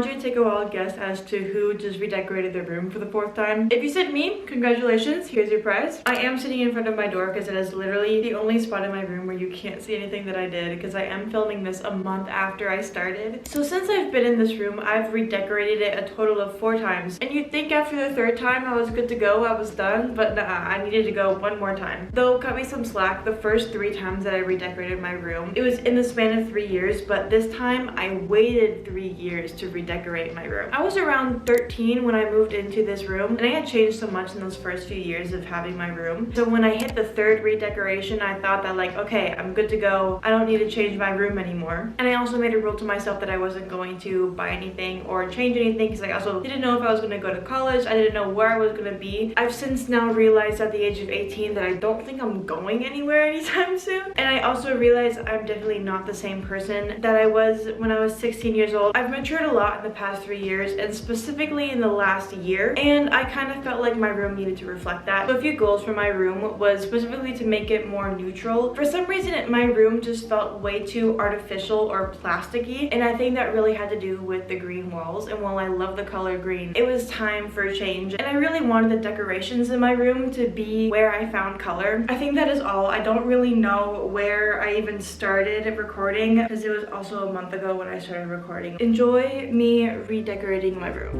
want you to take a wild guess as to who just redecorated their room for the 4th time. If you said me, congratulations, here's your prize. I am sitting in front of my door because it is literally the only spot in my room where you can't see anything that I did, because I am filming this a month after I started. So since I've been in this room, I've redecorated it a total of 4 times. And you'd think after the 3rd time I was good to go, I was done, but nah, I needed to go one more time. Though cut me some slack, the first 3 times that I redecorated my room, it was in the span of 3 years, but this time I waited 3 years to redecorate my room. I was around 13 when I moved into this room, and I had changed so much in those first few years of having my room. So when I hit the 3rd redecoration, I thought that like, okay, I'm good to go. I don't need to change my room anymore. And I also made a rule to myself that I wasn't going to buy anything or change anything, because I also didn't know if I was going to go to college. I didn't know where I was going to be. I've since now realized at the age of 18 that I don't think I'm going anywhere anytime soon. And I also realized I'm definitely not the same person that I was when I was 16 years old. I've matured a lot in the past 3 years, and specifically in the last year, and I kind of felt like my room needed to reflect that. So a few goals for my room was specifically to make it more neutral. For some reason, my room just felt way too artificial or plasticky, and I think that really had to do with the green walls. And while I love the color green, it was time for a change, and I really wanted the decorations in my room to be where I found color. I think that is all. I don't really know where I even started recording, because it was also a month ago when I started recording. Enjoy me redecorating my room.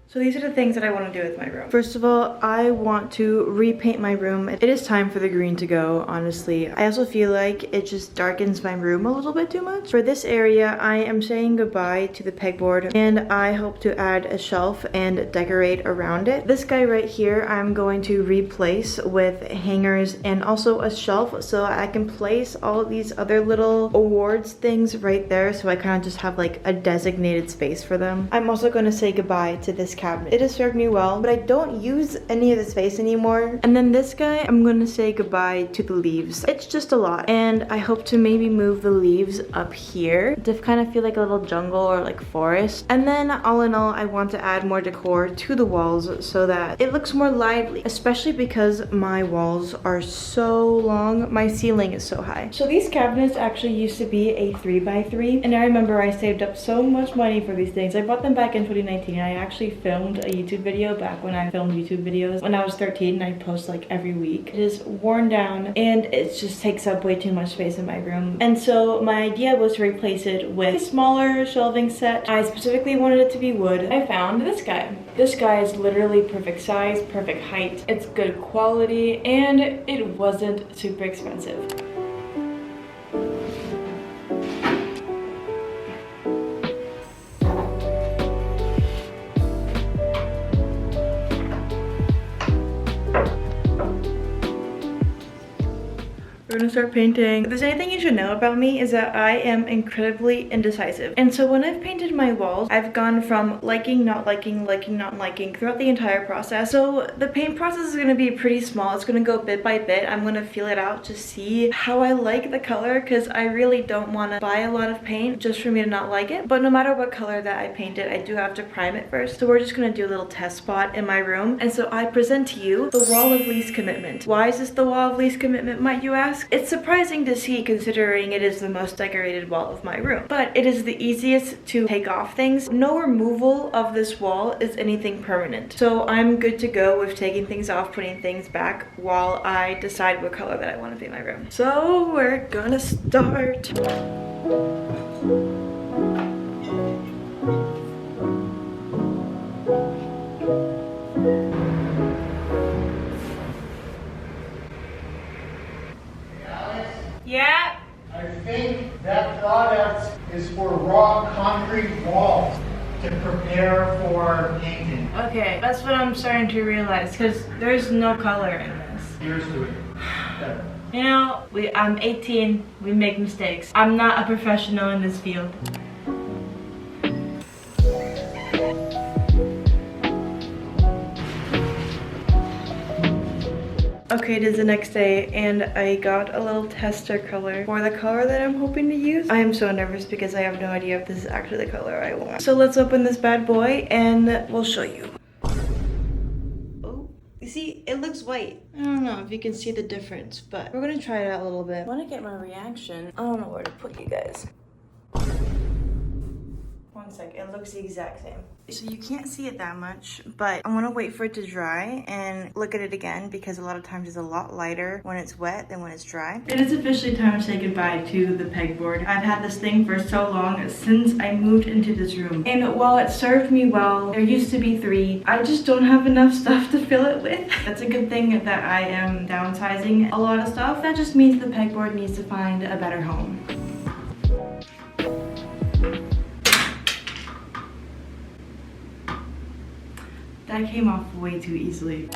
So these are the things that I want to do with my room. First of all, I want to repaint my room. It is time for the green to go, honestly. I also feel like it just darkens my room a little bit too much. For this area, I am saying goodbye to the pegboard, and I hope to add a shelf and decorate around it. This guy right here, I'm going to replace with hangers and also a shelf, so I can place all of these other little awards things right there, so I kind of just have like a designated space for them. I'm also going to say goodbye to this cabinet. It has served me well, but I don't use any of the space anymore. And then this guy, I'm gonna say goodbye to the leaves. It's just a lot, and I hope to maybe move the leaves up here to kind of feel like a little jungle or like forest. And then all in all, I want to add more decor to the walls so that it looks more lively, especially because my walls are so long. My ceiling is so high. So these cabinets actually used to be a 3x3, and I remember I saved up so much money for these things. I bought them back in 2019, and I actually filmed a YouTube video back when I filmed YouTube videos when I was 13, and I post like every week. It is worn down, and it just takes up way too much space in my room. And so my idea was to replace it with a smaller shelving set. I specifically wanted it to be wood. I found this guy. This guy is literally perfect size, perfect height. It's good quality, and it wasn't super expensive. We're gonna start painting. If there's anything you should know about me, is that I am incredibly indecisive. And so when I've painted my walls, I've gone from liking, not liking, liking, not liking throughout the entire process. So the paint process is gonna be pretty small. It's gonna go bit by bit. I'm gonna feel it out to see how I like the color, because I really don't wanna buy a lot of paint just for me to not like it. But no matter what color that I paint it, I do have to prime it first. So we're just gonna do a little test spot in my room. And so I present to you the wall of least commitment. Why is this the wall of least commitment, might you ask? It's surprising to see, considering it is the most decorated wall of my room, but it is the easiest to take off things. No removal of this wall is anything permanent, so I'm good to go with taking things off, putting things back while I decide what color that I want to paint my room. So we're gonna start. Yeah? I think that product is for raw concrete walls to prepare for painting. Okay, that's what I'm starting to realize, because there's no color in this. Here's to it. Okay. You know, I'm 18, we make mistakes. I'm not a professional in this field. Okay, it is the next day, and I got a little tester color for the color that I'm hoping to use. I am so nervous because I have no idea if this is actually the color I want. So let's open this bad boy and we'll show you. Oh, you see, it looks white. I don't know if you can see the difference, but we're gonna try it out a little bit. I wanna get my reaction. I don't know where to put you guys. One sec, it looks the exact same. So you can't see it that much, but I'm gonna wait for it to dry and look at it again because a lot of times it's a lot lighter when it's wet than when it's dry. It is officially time to say goodbye to the pegboard. I've had this thing for so long, since I moved into this room. And while it served me well, there used to be 3. I just don't have enough stuff to fill it with. That's a good thing that I am downsizing a lot of stuff. That just means the pegboard needs to find a better home. That came off way too easily.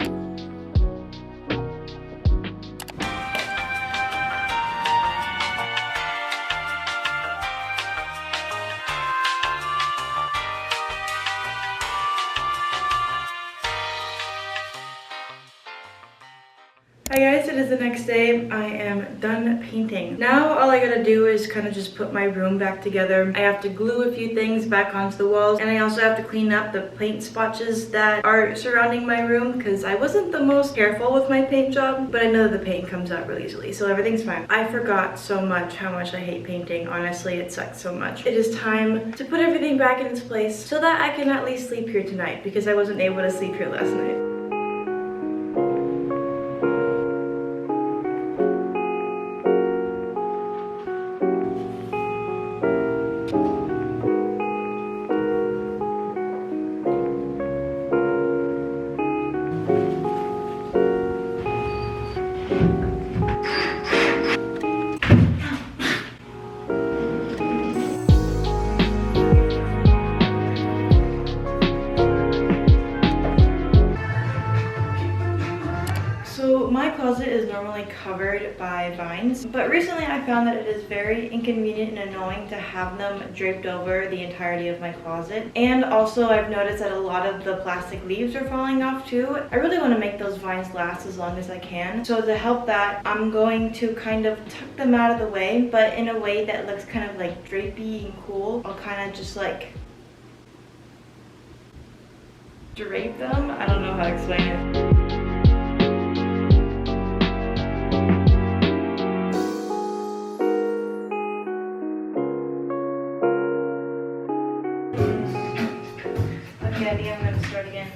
Hi guys, it is the next day. I am done painting. Now all I gotta do is kind of just put my room back together. I have to glue a few things back onto the walls, and I also have to clean up the paint splotches that are surrounding my room because I wasn't the most careful with my paint job, but I know that the paint comes out really easily, so everything's fine. I forgot so much how much I hate painting. Honestly, it sucks so much. It is time to put everything back in its place so that I can at least sleep here tonight because I wasn't able to sleep here last night. My closet is normally covered by vines, but recently I found that it is very inconvenient and annoying to have them draped over the entirety of my closet. And also I've noticed that a lot of the plastic leaves are falling off too. I really want to make those vines last as long as I can. So to help that, I'm going to kind of tuck them out of the way, but in a way that looks kind of like drapey and cool. I'll kind of just like drape them. I don't know how to explain it. I'm gonna start again.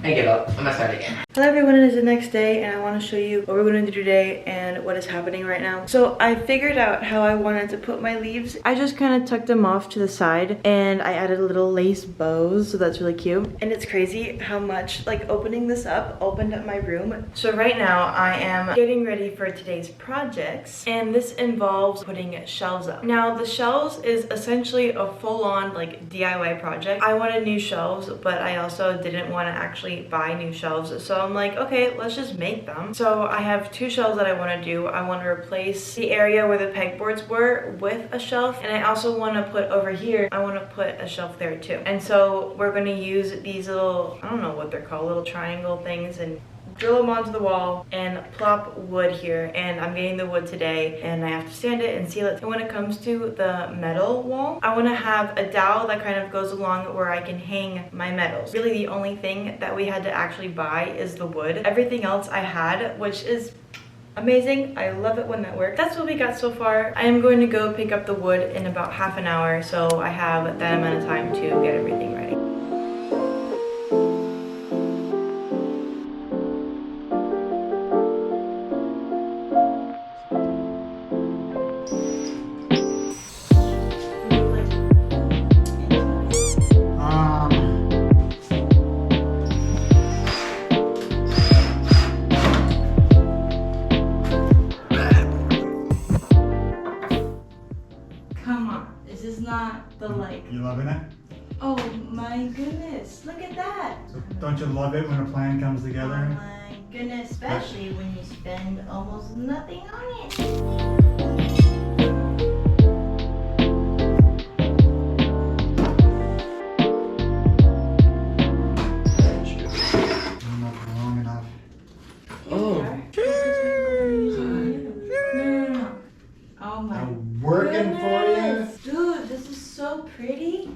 I give up. I'm gonna start again. Hello everyone, it is the next day and I want to show you what we're going to do today and what is happening right now. So I figured out how I wanted to put my leaves. I just kind of tucked them off to the side and I added little lace bows, so that's really cute. And it's crazy how much like opening this up opened up my room. So right now I am getting ready for today's projects and this involves putting shelves up. Now the shelves is essentially a full-on like DIY project. I wanted new shelves, but I also didn't want to actually buy new shelves, so I'm like, okay, let's just make them. So I have 2 shelves that I want to do. I want to replace the area where the pegboards were with a shelf, and I also want to put over here, I want to put a shelf there too. And so we're going to use these little, I don't know what they're called, little triangle things, and drill them onto the wall and plop wood here. And I'm getting the wood today and I have to sand it and seal it. And when it comes to the metal wall, I want to have a dowel that kind of goes along where I can hang my metals. Really the only thing that we had to actually buy is the wood. Everything else I had, which is amazing. I love it when that works. That's what we got so far. I am going to go pick up the wood in about half an hour, so I have that amount of time to get everything ready. You loving it? Oh my goodness, look at that. So don't you love it when a plan comes together? Oh my goodness, especially when you spend almost nothing on it. Long enough. Oh. No. Oh my I'm working goodness. for you. Dude, this is so pretty.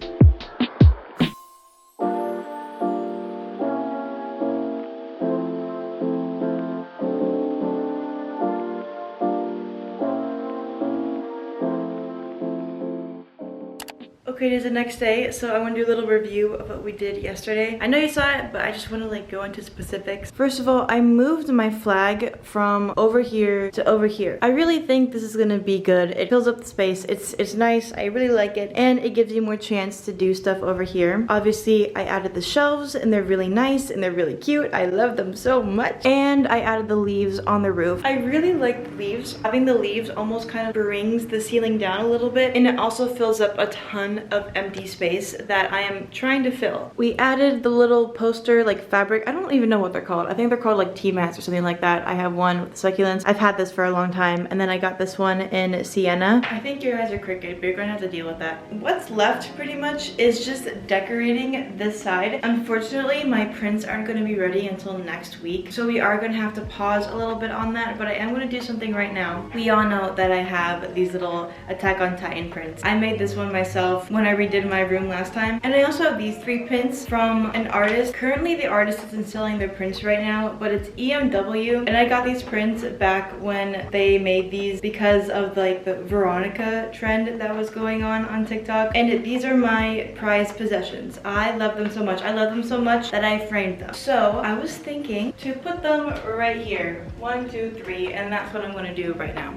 Okay, it is the next day, so I want to do a little review of what we did yesterday. I know you saw it, but I just want to like go into specifics. First of all, I moved my flag from over here to over here. I really think this is gonna be good. It fills up the space. It's nice. I really like it, and it gives you more chance to do stuff over here. Obviously, I added the shelves, and they're really nice and they're really cute. I love them so much. And I added the leaves on the roof. I really like the leaves. Having the leaves almost kind of brings the ceiling down a little bit, and it also fills up a ton of empty space that I am trying to fill. We added the little poster like fabric. I don't even know what they're called. I think they're called like tea mats or something like that. I have one with succulents. I've had this for a long time, and then I got this one in sienna. I think your eyes are crooked, but you're gonna have to deal with that. What's left pretty much is just decorating this side. Unfortunately, my prints aren't gonna be ready until next week, so we are gonna have to pause a little bit on that, but I am gonna do something right now. We all know that I have these little Attack on Titan prints. I made this one myself when I redid my room last time. And I also have these 3 prints from an artist. Currently the artist isn't selling their prints right now, but it's EMW. And I got these prints back when they made these because of like the Veronica trend that was going on TikTok. And these are my prized possessions. I love them so much. I love them so much that I framed them. So I was thinking to put them right here. 1, 2, 3, and that's what I'm gonna do right now.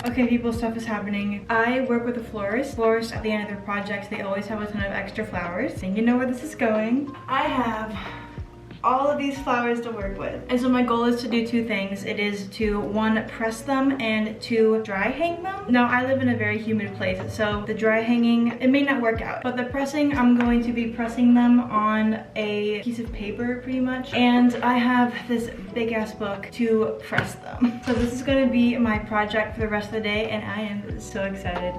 Okay people, stuff is happening. I work with a florist. Florists at the end of their projects, they always have a ton of extra flowers. And you know where this is going. I have all of these flowers to work with. And so my goal is to do 2 things. It is to 1, press them, and 2, dry hang them. Now I live in a very humid place, so the dry hanging, it may not work out. But the pressing, I'm going to be pressing them on a piece of paper pretty much. And I have this big ass book to press them. So this is gonna be my project for the rest of the day, and I am so excited.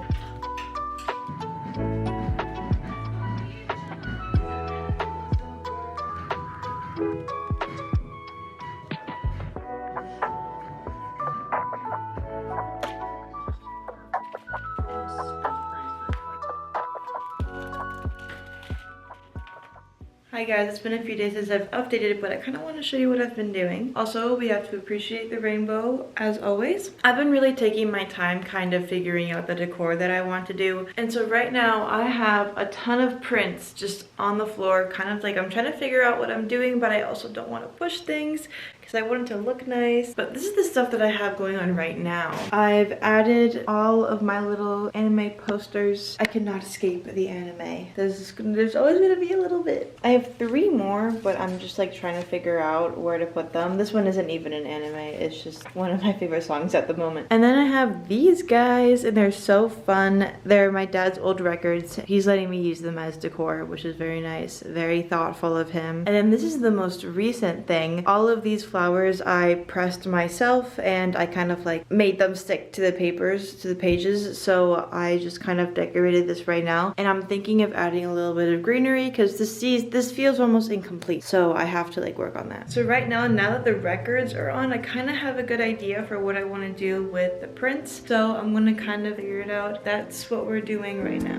Hi guys, it's been a few days since I've updated, but I kind of want to show you what I've been doing. Also, we have to appreciate the rainbow as always. I've been really taking my time kind of figuring out the decor that I want to do. And so right now I have a ton of prints just on the floor, kind of like I'm trying to figure out what I'm doing, but I also don't want to push things because I want it to look nice. But this is the stuff that I have going on right now. I've added all of my little anime posters. I cannot escape the anime. There's always gonna be a little bit. I have 3 more, but I'm just like trying to figure out where to put them. This one isn't even an anime. It's just one of my favorite songs at the moment. And then I have these guys, and they're so fun. They're my dad's old records. He's letting me use them as decor, which is very nice. Very thoughtful of him. And then this is the most recent thing. All of these flowers I pressed myself, and I kind of like made them stick to the papers, to the pages. So I just kind of decorated this right now. And I'm thinking of adding a little bit of greenery because this feels almost incomplete. So I have to like work on that. So right now that the records are on, I kind of have a good idea for what I want to do with the prints. So I'm going to kind of figure it out. That's what we're doing right now.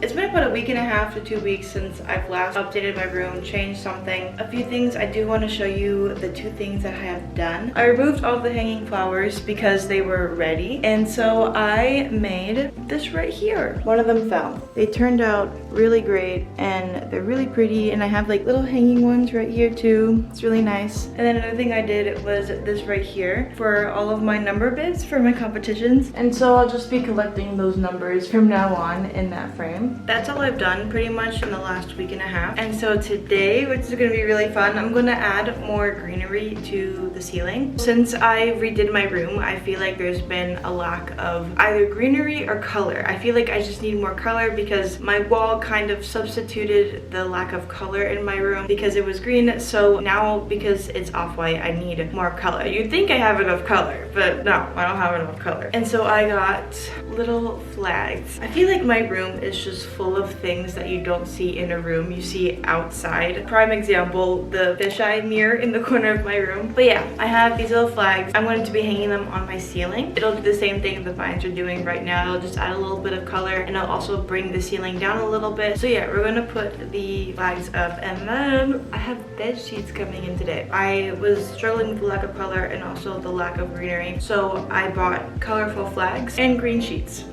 It's been about a week and a half to 2 weeks since I've last updated my room, changed something. A few things I do want to show you, the 2 things that I have done. I removed all the hanging flowers because they were ready, and so I made this right here. One of them fell. They turned out really great, and they're really pretty, and I have like little hanging ones right here too. It's really nice. And then another thing I did was this right here for all of my number bits for my competitions, and so I'll just be collecting those numbers from now on in that frame. That's all I've done pretty much in the last week and a half. And so today, which is gonna be really fun, I'm gonna add more greenery to the ceiling. Since I redid my room, I feel like there's been a lack of either greenery or color. I feel like I just need more color because my wall kind of substituted the lack of color in my room because it was green. So now because it's off-white, I need more color. You'd think I have enough color, but no, I don't have enough color. And so I got little flags. I feel like my room is just full of things that you don't see in a room, you see outside. Prime example, the fisheye mirror in the corner of my room. But yeah, I have these little flags. I'm going to be hanging them on my ceiling. It'll do the same thing the vines are doing right now. It'll just add a little bit of color, and I'll also bring the ceiling down a little bit. So yeah, we're gonna put the flags up, and then I have bed sheets coming in today. I was struggling with the lack of color and also the lack of greenery, so I bought colorful flags and green sheets.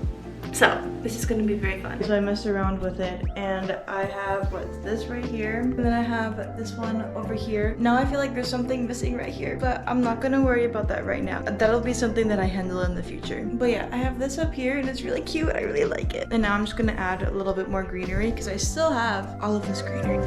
So this is gonna be very fun. So I messed around with it, and I have what's this right here, and then I have this one over here. Now I feel like there's something missing right here, but I'm not gonna worry about that right now. That'll be something that I handle in the future. But yeah, I have this up here, and it's really cute. I really like it. And now I'm just gonna add a little bit more greenery because I still have all of this greenery.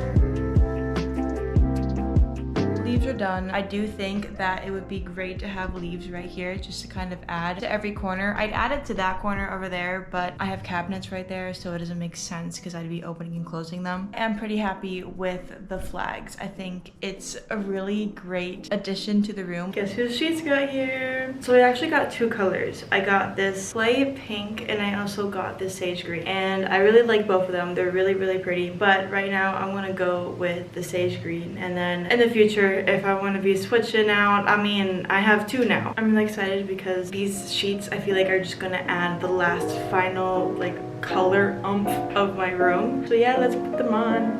Leaves are done. I do think that it would be great to have leaves right here just to kind of add to every corner. I'd add it to that corner over there, but I have cabinets right there, so it doesn't make sense because I'd be opening and closing them. I'm pretty happy with the flags. I think it's a really great addition to the room. Guess whose sheets got here? So I actually got two colors. I got this clay pink, and I also got this sage green, and I really like both of them. They're really, really pretty, but right now I want to go with the sage green, and then in the future, if I want to be switching out, I mean, I have two now. I'm really excited because these sheets I feel like are just gonna add the last final like color oomph of my room. So yeah, let's put them on.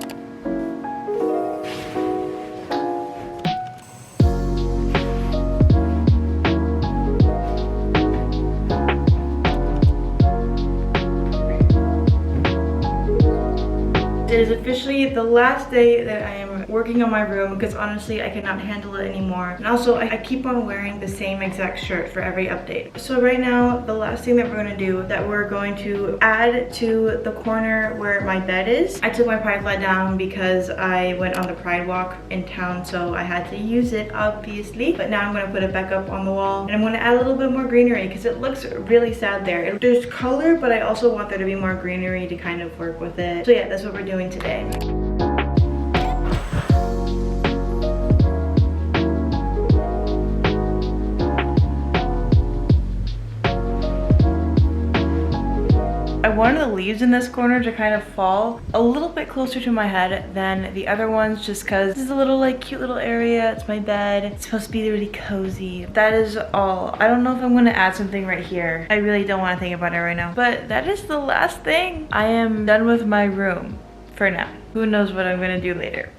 It is officially the last day that I am working on my room because honestly I cannot handle it anymore. And also I keep on wearing the same exact shirt for every update. So right now the last thing that we're going to do, that we're going to add to the corner where my bed is. I took my pride flag down because I went on the pride walk in town, so I had to use it obviously. But now I'm going to put it back up on the wall, and I'm going to add a little bit more greenery because it looks really sad there. There's color, but I also want there to be more greenery to kind of work with it. So yeah, that's what we're doing today. I wanted the leaves in this corner to kind of fall a little bit closer to my head than the other ones, just because this is a little like cute little area. It's my bed. It's supposed to be really cozy. That is all. I don't know if I'm going to add something right here. I really don't want to think about it right now. But that is the last thing. I am done with my room for now. Who knows what I'm going to do later.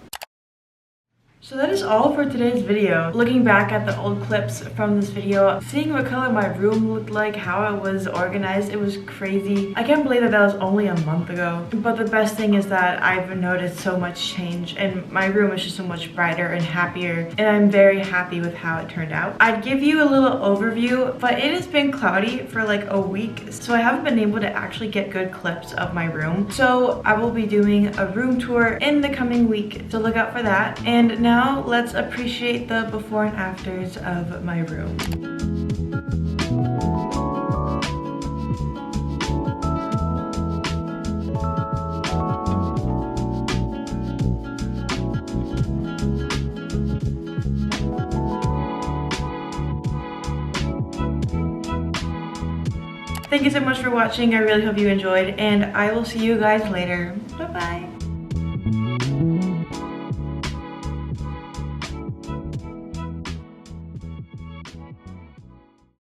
So that is all for today's video. Looking back at the old clips from this video, seeing what color my room looked like, how it was organized, it was crazy. I can't believe that that was only a month ago. But the best thing is that I've noticed so much change, and my room is just so much brighter and happier, and I'm very happy with how it turned out. I'd give you a little overview, but it has been cloudy for like a week, so I haven't been able to actually get good clips of my room. So I will be doing a room tour in the coming week, so look out for that. And now let's appreciate the before and afters of my room. Thank you so much for watching. I really hope you enjoyed, and I will see you guys later. Bye-bye.